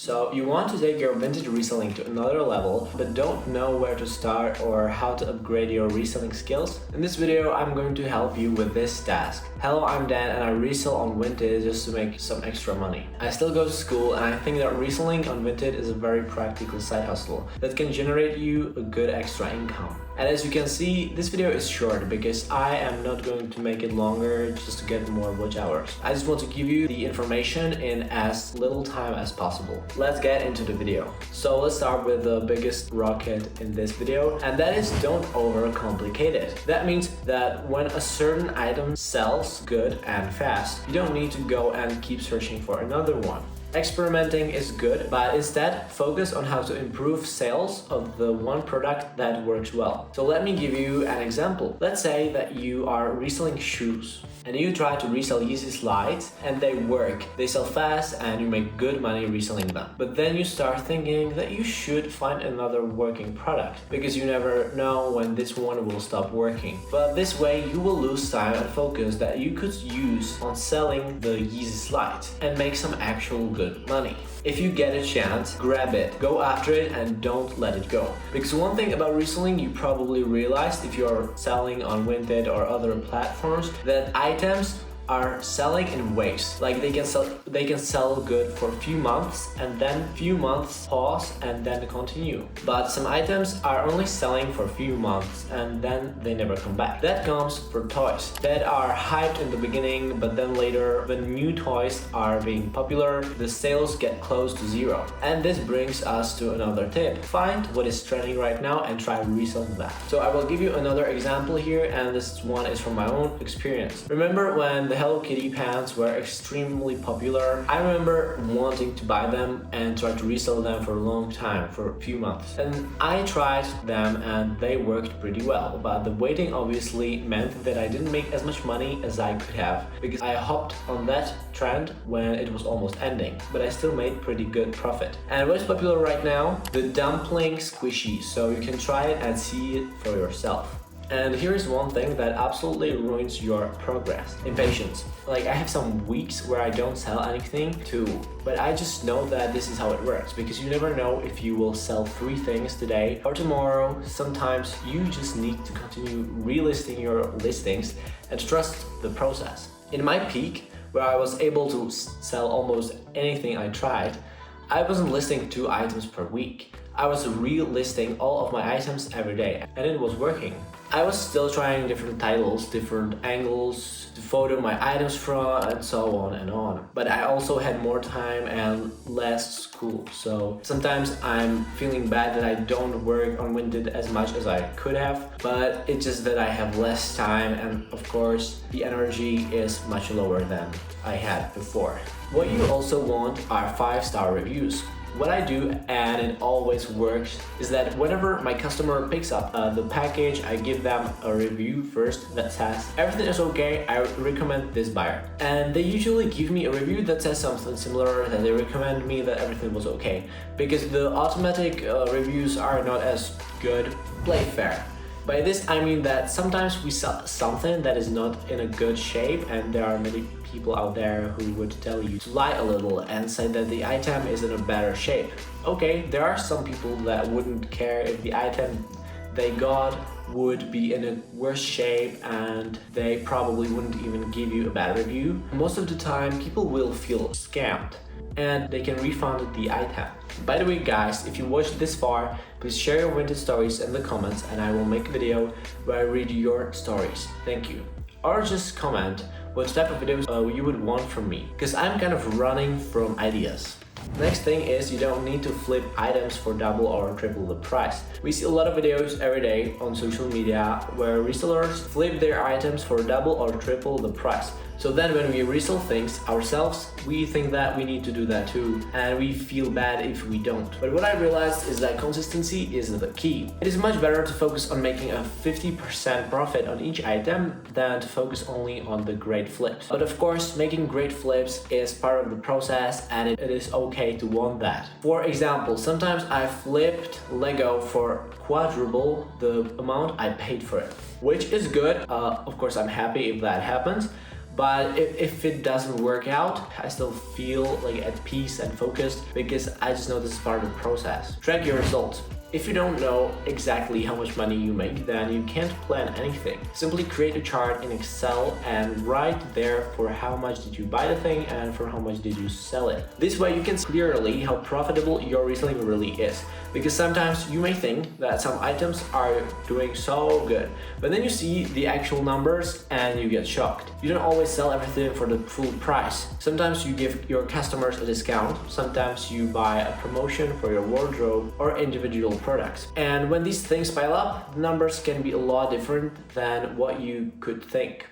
So you want to take your Vinted reselling to another level, but don't know where to start or how to upgrade your reselling skills? In this video, I'm going to help you with this task. Hello, I'm Dan and I resell on Vinted just to make some extra money. I still go to school and I think that reselling on Vinted is a very practical side hustle that can generate you a good extra income. And as you can see, this video is short because I am not going to make it longer just to get more watch hours. I just want to give you the information in as little time as possible. Let's get into the video. So let's start with the biggest rocket in this video, and that is don't overcomplicate it. That means that when a certain item sells good and fast, you don't need to go and keep searching for another one. Experimenting is good, but instead focus on how to improve sales of the one product that works well. So let me give you an example. Let's say that you are reselling shoes and you try to resell Yeezy slides and they work. They sell fast and you make good money reselling them. But then you start thinking that you should find another working product because you never know when this one will stop working. But this way you will lose time and focus that you could use on selling the Yeezy slides and make some actual good money. If you get a chance, grab it, go after it and don't let it go. Because one thing about reselling you probably realized if you're selling on Vinted or other platforms, that items are selling in waves. Like they can sell good for a few months and then few months pause and then continue. But some items are only selling for a few months and then they never come back. That comes for toys that are hyped in the beginning, but then later when new toys are being popular, the sales get close to zero. And this brings us to another tip. Find what is trending right now and try reselling that. So I will give you another example here, and this one is from my own experience. Remember when the Hello Kitty pants were extremely popular? I remember wanting to buy them and try to resell them for a long time, for a few months. And I tried them and they worked pretty well, but the waiting obviously meant that I didn't make as much money as I could have because I hopped on that trend when it was almost ending, but I still made pretty good profit. And what's popular right now? The dumpling squishy, so you can try it and see it for yourself. And here's one thing that absolutely ruins your progress: impatience. Like I have some weeks where I don't sell anything too, but I just know that this is how it works because you never know if you will sell 3 things today or tomorrow. Sometimes you just need to continue relisting your listings and trust the process. In my peak, where I was able to sell almost anything I tried, I wasn't listing 2 items per week. I was relisting all of my items every day and it was working. I was still trying different titles, different angles to photo my items from, and so on and on. But I also had more time and less school. So sometimes I'm feeling bad that I don't work on Vinted as much as I could have, but it's just that I have less time and of course the energy is much lower than I had before. What you also want are 5-star reviews. What I do, and it always works, is that whenever my customer picks up the package, I give them a review first that says, everything is okay, I recommend this buyer. And they usually give me a review that says something similar, that they recommend me that everything was okay. Because the automatic reviews are not as good. Play fair. By this I mean that sometimes we sell something that is not in a good shape, and there are many people out there who would tell you to lie a little and say that the item is in a better shape. Okay, there are some people that wouldn't care if the item they got would be in a worse shape and they probably wouldn't even give you a bad review. Most of the time people will feel scammed and they can refund the item. By the way guys, if you watched this far, please share your Vinted stories in the comments and I will make a video where I read your stories. Thank you. Or just comment what type of videos you would want from me, because I'm kind of running from ideas. Next thing is you don't need to flip items for double or triple the price. We see a lot of videos every day on social media where resellers flip their items for double or triple the price. So then when we resell things ourselves, we think that we need to do that too, and we feel bad if we don't. But what I realized is that consistency is the key. It is much better to focus on making a 50% profit on each item than to focus only on the great flips. But of course, making great flips is part of the process and it is okay to want that. For example, sometimes I flipped Lego for quadruple the amount I paid for it, which is good. Of course, I'm happy if that happens. But if it doesn't work out, I still feel like at peace and focused because I just know this is part of the process. Track your results. If you don't know exactly how much money you make, then you can't plan anything. Simply create a chart in Excel and write there for how much did you buy the thing and for how much did you sell it. This way you can see clearly how profitable your reselling really is. Because sometimes you may think that some items are doing so good, but then you see the actual numbers and you get shocked. You don't always sell everything for the full price. Sometimes you give your customers a discount, sometimes you buy a promotion for your wardrobe or individual products. And when these things pile up, the numbers can be a lot different than what you could think.